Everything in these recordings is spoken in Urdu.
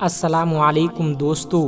السلام علیکم دوستو،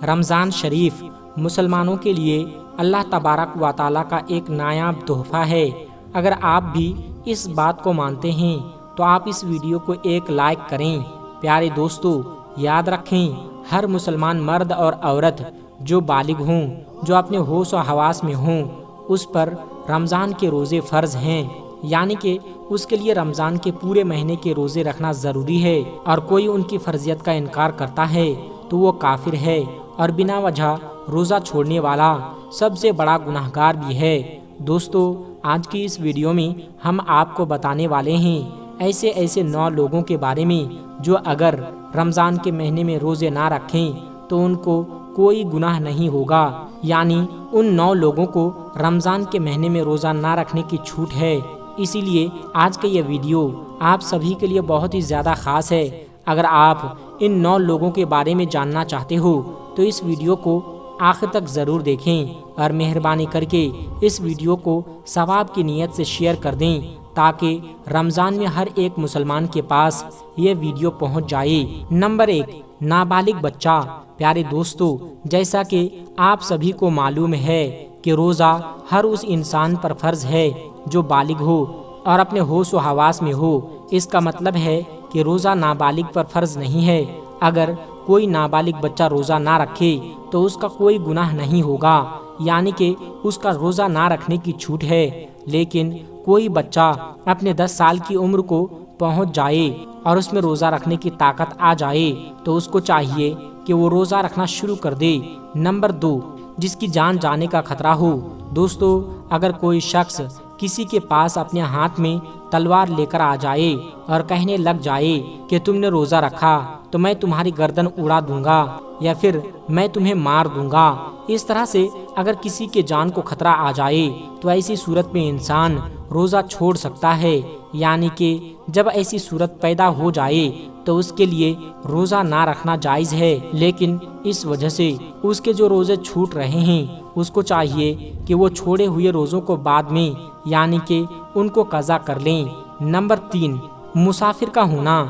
رمضان شریف مسلمانوں کے لیے اللہ تبارک و تعالیٰ کا ایک نایاب تحفہ ہے۔ اگر آپ بھی اس بات کو مانتے ہیں تو آپ اس ویڈیو کو ایک لائک کریں۔ پیارے دوستو، یاد رکھیں ہر مسلمان مرد اور عورت جو بالغ ہوں، جو اپنے ہوش و حواس میں ہوں، اس پر رمضان کے روزے فرض ہیں، یعنی کہ اس کے لیے رمضان کے پورے مہینے کے روزے رکھنا ضروری ہے، اور کوئی ان کی فرضیت کا انکار کرتا ہے تو وہ کافر ہے اور بنا وجہ روزہ چھوڑنے والا سب سے بڑا گناہگار بھی ہے۔ دوستو، آج کی اس ویڈیو میں ہم آپ کو بتانے والے ہیں ایسے 9 لوگوں کے بارے میں جو اگر رمضان کے مہینے میں روزے نہ رکھیں تو ان کو کوئی گناہ نہیں ہوگا، یعنی ان 9 لوگوں کو رمضان کے مہینے میں روزہ نہ رکھنے کی چھوٹ ہے۔ اسی لیے آج کا یہ ویڈیو آپ سبھی کے لیے بہت ہی زیادہ خاص ہے۔ اگر آپ ان 9 لوگوں کے بارے میں جاننا چاہتے ہو تو اس ویڈیو کو آخر تک ضرور دیکھیں، اور مہربانی کر کے اس ویڈیو کو ثواب کی نیت سے شیئر کر دیں تاکہ رمضان میں ہر ایک مسلمان کے پاس یہ ویڈیو پہنچ جائے۔ نمبر 1، نابالغ بچہ۔ پیارے دوستو، جیسا کہ آپ سبھی کو معلوم ہے کہ روزہ ہر اس انسان پر فرض ہے جو بالغ ہو اور اپنے ہوش و حواس میں ہو۔ اس کا مطلب ہے کہ روزہ نابالغ پر فرض نہیں ہے۔ اگر کوئی نابالغ بچہ روزہ نہ رکھے تو اس کا کوئی گناہ نہیں ہوگا، یعنی کہ اس کا روزہ نہ رکھنے کی چھوٹ ہے۔ لیکن کوئی بچہ اپنے 10 سال کی عمر کو پہنچ جائے اور اس میں روزہ رکھنے کی طاقت آ جائے تو اس کو چاہیے کہ وہ روزہ رکھنا شروع کر دے۔ نمبر 2، جس کی جان جانے کا خطرہ ہو۔ دوستو، اگر کوئی شخص کسی کے پاس اپنے ہاتھ میں تلوار لے کر آ جائے اور کہنے لگ جائے کہ تم نے روزہ رکھا تو میں تمہاری گردن اڑا دوں گا یا پھر میں تمہیں مار دوں گا، اس طرح سے اگر کسی کے جان کو خطرہ آ جائے تو ایسی صورت میں انسان روزہ چھوڑ سکتا ہے، یعنی کہ جب ایسی صورت پیدا ہو جائے تو اس کے لیے روزہ نہ رکھنا جائز ہے۔ لیکن اس وجہ سے اس کے جو روزے چھوٹ رہے ہیں اس کو چاہیے کہ وہ چھوڑے ہوئے روزوں کو بعد میں یعنی کہ ان کو قضا کر لیں۔ نمبر 3، مسافر کا ہونا۔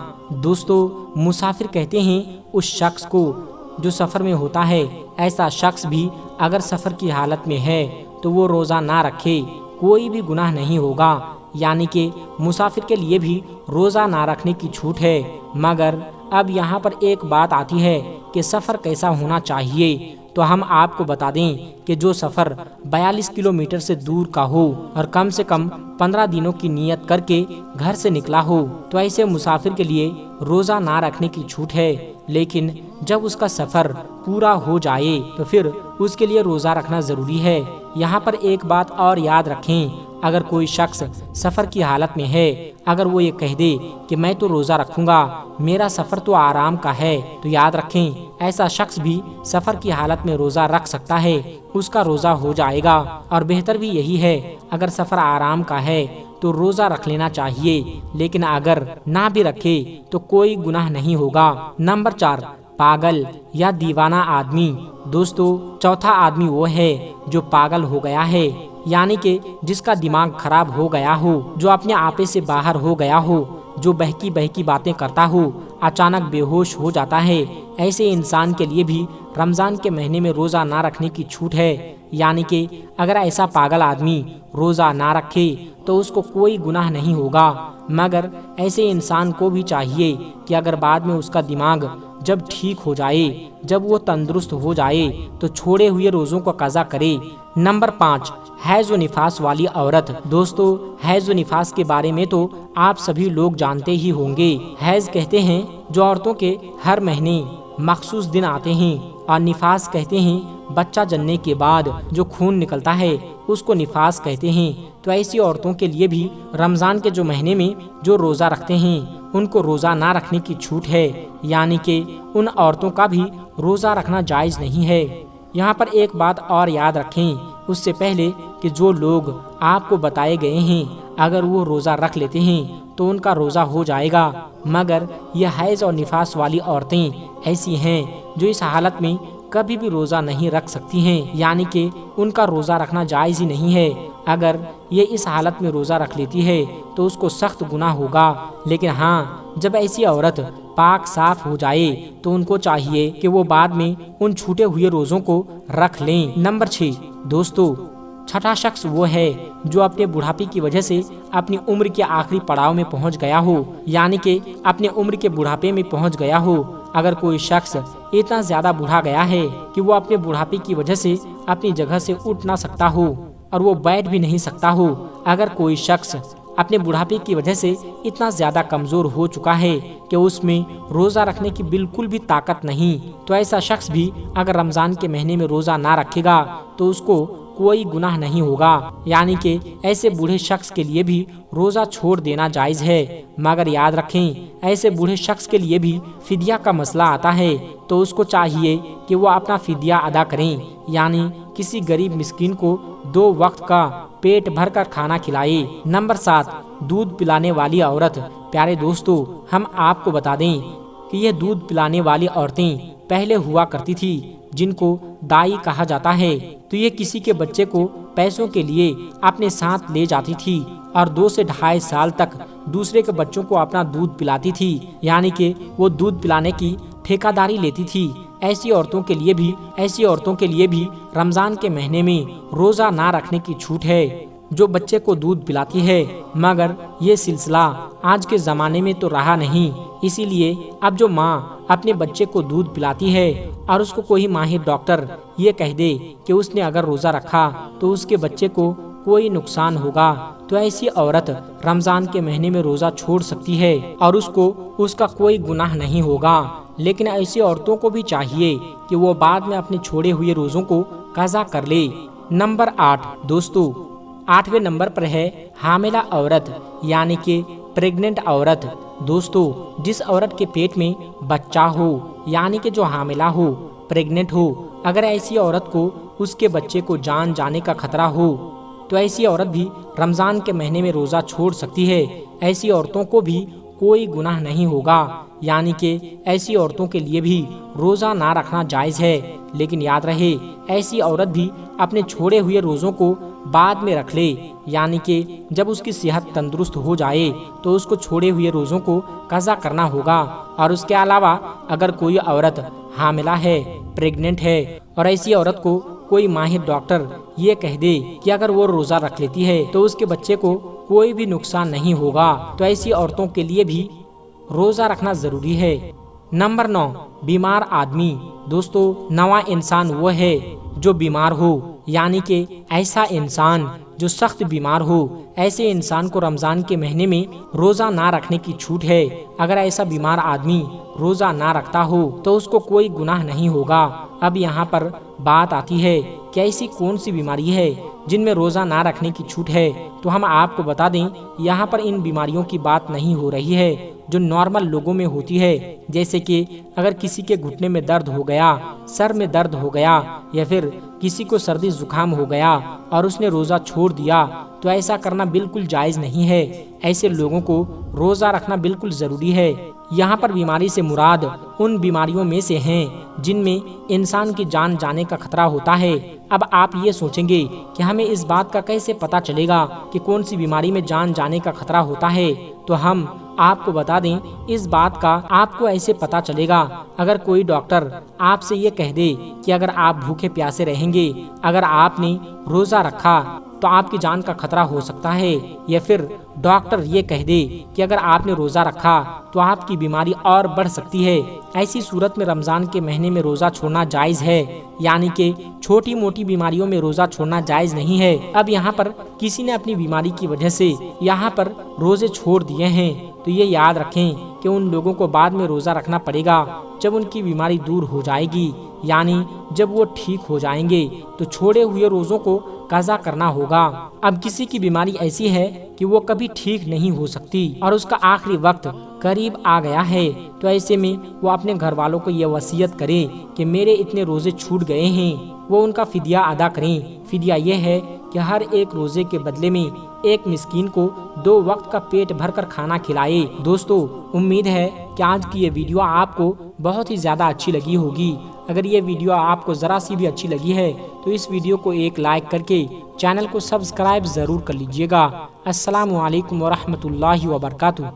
دوستو، مسافر کہتے ہیں اس شخص کو جو سفر میں ہوتا ہے۔ ایسا شخص بھی اگر سفر کی حالت میں ہے تو وہ روزہ نہ رکھے، کوئی بھی گناہ نہیں ہوگا، یعنی کہ مسافر کے لیے بھی روزہ نہ رکھنے کی چھوٹ ہے۔ مگر اب یہاں پر ایک بات آتی ہے کہ سفر کیسا ہونا چاہیے، تو ہم آپ کو بتا دیں کہ جو سفر 42 کلومیٹر سے دور کا ہو اور کم سے کم 15 دنوں کی نیت کر کے گھر سے نکلا ہو تو ایسے مسافر کے لیے روزہ نہ رکھنے کی چھوٹ ہے۔ لیکن جب اس کا سفر پورا ہو جائے تو پھر اس کے لیے روزہ رکھنا ضروری ہے۔ یہاں پر ایک بات اور یاد رکھیں، اگر کوئی شخص سفر کی حالت میں ہے، اگر وہ یہ کہہ دے کہ میں تو روزہ رکھوں گا، میرا سفر تو آرام کا ہے، تو یاد رکھیں ایسا شخص بھی سفر کی حالت میں روزہ رکھ سکتا ہے، اس کا روزہ ہو جائے گا۔ اور بہتر بھی یہی ہے، اگر سفر آرام کا ہے تو روزہ رکھ لینا چاہیے، لیکن اگر نہ بھی رکھے تو کوئی گناہ نہیں ہوگا۔ نمبر 4، پاگل یا دیوانہ آدمی۔ دوستو، چوتھا آدمی وہ ہے جو پاگل ہو گیا ہے، یعنی کہ جس کا دماغ خراب ہو گیا ہو، جو اپنے آپے سے باہر ہو گیا ہو، جو بہکی باتیں کرتا ہو، اچانک بے ہوش ہو جاتا ہے۔ ایسے انسان کے لیے بھی رمضان کے مہینے میں روزہ نہ رکھنے کی چھوٹ ہے، یعنی کہ اگر ایسا پاگل آدمی روزہ نہ رکھے تو اس کو کوئی گناہ نہیں ہوگا۔ مگر ایسے انسان کو بھی چاہیے کہ اگر بعد میں اس کا دماغ جب ٹھیک ہو جائے، جب وہ تندرست ہو جائے تو چھوڑے ہوئے روزوں کو قضا کرے۔ نمبر 5، حیض و نفاس والی عورت۔ دوستو، حیض و نفاس کے بارے میں تو آپ سبھی لوگ جانتے ہی ہوں گے۔ حیض کہتے ہیں جو عورتوں کے ہر مہینے مخصوص دن آتے ہیں، اور نفاس کہتے ہیں بچہ جننے کے بعد جو خون نکلتا ہے اس کو نفاس کہتے ہیں۔ تو ایسی عورتوں کے لیے بھی رمضان کے جو مہینے میں جو روزہ رکھتے ہیں ان کو روزہ نہ رکھنے کی چھوٹ ہے، یعنی کہ ان عورتوں کا بھی روزہ رکھنا جائز نہیں ہے۔ یہاں پر ایک بات اور یاد رکھیں اس سے پہلے کہ جو لوگ آپ کو بتائے گئے ہیں اگر وہ روزہ رکھ لیتے ہیں تو ان کا روزہ ہو جائے گا، مگر یہ حیض اور نفاس والی عورتیں ایسی ہیں جو اس حالت میں کبھی بھی روزہ نہیں رکھ سکتی ہیں، یعنی کہ ان کا روزہ رکھنا جائز ہی نہیں ہے۔ اگر یہ اس حالت میں روزہ رکھ لیتی ہے تو اس کو سخت گناہ ہوگا۔ لیکن ہاں، جب ایسی عورت پاک صاف ہو جائے تو ان کو چاہیے کہ وہ بعد میں ان چھوٹے ہوئے روزوں کو رکھ لیں۔ نمبر 6 دوستو، چھٹا شخص وہ ہے جو اپنے بڑھاپے کی وجہ سے اپنی عمر کے آخری پڑاؤ میں پہنچ گیا ہو، یعنی کہ اپنے عمر کے بڑھاپے میں پہنچ گیا ہو۔ اگر کوئی شخص اتنا زیادہ بوڑھا گیا ہے کہ وہ اپنے بڑھاپے کی وجہ سے اپنی جگہ سے اٹھ نہ سکتا ہو اور وہ بیٹھ بھی نہیں سکتا ہو، اگر کوئی شخص اپنے بڑھاپے کی وجہ سے اتنا زیادہ کمزور ہو چکا ہے کہ اس میں روزہ رکھنے کی بالکل بھی طاقت نہیں، تو ایسا شخص بھی اگر رمضان کے مہینے میں روزہ نہ رکھے گا تو اس کو کوئی گناہ نہیں ہوگا، یعنی کہ ایسے بوڑھے شخص کے لیے بھی روزہ چھوڑ دینا جائز ہے۔ مگر یاد رکھیں، ایسے بوڑھے شخص کے لیے بھی فدیہ کا مسئلہ آتا ہے، تو اس کو چاہیے کہ وہ اپنا فدیہ ادا کریں، یعنی کسی غریب مسکین کو 2 وقت کا پیٹ بھر کر کھانا کھلائے۔ نمبر 7 دودھ پلانے والی عورت۔ پیارے دوستو، ہم آپ کو بتا دیں کہ یہ دودھ پلانے والی عورتیں پہلے ہوا کرتی تھی جن کو دائی کہا جاتا ہے، تو یہ کسی کے بچے کو پیسوں کے لیے اپنے ساتھ لے جاتی تھی اور 2 سے 2.5 سال تک دوسرے کے بچوں کو اپنا دودھ پلاتی تھی، یعنی کہ وہ دودھ پلانے کی ٹھیکہ داری لیتی تھی۔ ایسی عورتوں کے لیے بھی رمضان کے مہینے میں روزہ نہ رکھنے کی چھوٹ ہے جو بچے کو دودھ پلاتی ہے، مگر یہ سلسلہ آج کے زمانے میں تو رہا نہیں۔ اسی لیے اب جو ماں اپنے بچے کو دودھ پلاتی ہے اور اس کو کوئی ماہر ڈاکٹر یہ کہہ دے کہ اس نے اگر روزہ رکھا تو اس کے بچے کو کوئی نقصان ہوگا، تو ایسی عورت رمضان کے مہینے میں روزہ چھوڑ سکتی ہے اور اس کا کوئی گناہ نہیں ہوگا۔ لیکن ایسی عورتوں کو بھی چاہیے کہ وہ بعد میں اپنے چھوڑے ہوئے روزوں کو قضا کر لے۔ نمبر 8 دوستو، 8ویں نمبر پر ہے حاملہ عورت، یعنی کہ پریگننٹ عورت۔ دوستو، جس عورت کے پیٹ میں بچہ ہو، یعنی کہ جو حاملہ ہو، پریگننٹ ہو، اگر ایسی عورت کو اس کے بچے کو جان جانے کا خطرہ ہو تو ایسی عورت بھی رمضان کے مہینے میں روزہ چھوڑ سکتی ہے۔ ایسی عورتوں کو بھی کوئی گناہ نہیں ہوگا، یعنی کہ ایسی عورتوں کے لیے بھی روزہ نہ رکھنا جائز ہے۔ لیکن یاد رہے، ایسی عورت بھی اپنے چھوڑے ہوئے روزوں کو بعد میں رکھ لے، یعنی کہ جب اس کی صحت تندرست ہو جائے تو اس کو چھوڑے ہوئے روزوں کو قضا کرنا ہوگا۔ اور اس کے علاوہ اگر کوئی عورت حاملہ ہے، پریگننٹ ہے، اور ایسی عورت کو کوئی ماہر ڈاکٹر یہ کہہ دے کہ اگر وہ روزہ رکھ لیتی ہے تو اس کے بچے کو کوئی بھی نقصان نہیں ہوگا، تو ایسی عورتوں کے لیے بھی روزہ رکھنا ضروری ہے۔ نمبر 9 بیمار آدمی۔ دوستو، نواں انسان وہ ہے جو بیمار ہو، یعنی کہ ایسا انسان جو سخت بیمار ہو۔ ایسے انسان کو رمضان کے مہینے میں روزہ نہ رکھنے کی چھوٹ ہے۔ اگر ایسا بیمار آدمی روزہ نہ رکھتا ہو تو اس کو کوئی گناہ نہیں ہوگا۔ اب یہاں پر بات آتی ہے کہ ایسی کون سی بیماری ہے جن میں روزہ نہ رکھنے کی چھوٹ ہے، تو ہم آپ کو بتا دیں یہاں پر ان بیماریوں کی بات نہیں ہو رہی ہے جو نارمل لوگوں میں ہوتی ہے، جیسے کہ اگر کسی کے گھٹنے میں درد ہو گیا، سر میں درد ہو گیا، یا پھر کسی کو سردی زکام ہو گیا اور اس نے روزہ چھوڑ دیا، تو ایسا کرنا بالکل جائز نہیں ہے۔ ایسے لوگوں کو روزہ رکھنا بالکل ضروری ہے۔ یہاں پر بیماری سے مراد ان بیماریوں میں سے ہیں جن میں انسان کی جان جانے کا خطرہ ہوتا ہے۔ اب آپ یہ سوچیں گے کہ ہمیں اس بات کا کیسے پتہ چلے گا کہ کون سی بیماری میں جان جانے کا خطرہ ہوتا ہے؟ تو ہم آپ کو بتا دیں، اس بات کا آپ کو ایسے پتہ چلے گا اگر کوئی ڈاکٹر آپ سے یہ کہہ دے کہ اگر آپ بھوکے پیاسے رہیں گے، اگر آپ نے روزہ رکھا تو آپ کی جان کا خطرہ ہو سکتا ہے، یا پھر ڈاکٹر یہ کہہ دے کہ اگر آپ نے روزہ رکھا تو آپ کی بیماری اور بڑھ سکتی ہے۔ ایسی صورت میں رمضان کے مہینے میں روزہ چھوڑنا جائز ہے، یعنی کہ چھوٹی موٹی بیماریوں میں روزہ چھوڑنا جائز نہیں ہے۔ اب یہاں پر کسی نے اپنی بیماری کی وجہ سے یہاں پر روزے چھوڑ دیے ہیں تو یہ یاد رکھیں کہ ان لوگوں کو بعد میں روزہ رکھنا پڑے گا جب ان کی بیماری دور ہو جائے گی، یعنی جب وہ ٹھیک ہو جائیں گے تو چھوڑے ہوئے روزوں کو قضا کرنا ہوگا۔ اب کسی کی بیماری ایسی ہے کہ وہ کبھی ٹھیک نہیں ہو سکتی اور اس کا آخری وقت قریب آ گیا ہے، تو ایسے میں وہ اپنے گھر والوں کو یہ وصیت کرے کہ میرے اتنے روزے چھوٹ گئے ہیں، وہ ان کا فدیہ ادا کریں۔ فدیہ یہ ہے کہ ہر ایک روزے کے بدلے میں ایک مسکین کو 2 وقت کا پیٹ بھر کر کھانا کھلائے۔ دوستو، امید ہے کہ آج کی یہ ویڈیو آپ کو بہت ہی زیادہ اچھی لگی ہوگی۔ اگر یہ ویڈیو آپ کو ذرا سی بھی اچھی لگی ہے تو اس ویڈیو کو ایک لائک کر کے چینل کو سبسکرائب ضرور کر لیجئے گا۔ السلام علیکم ورحمۃ اللہ وبرکاتہ۔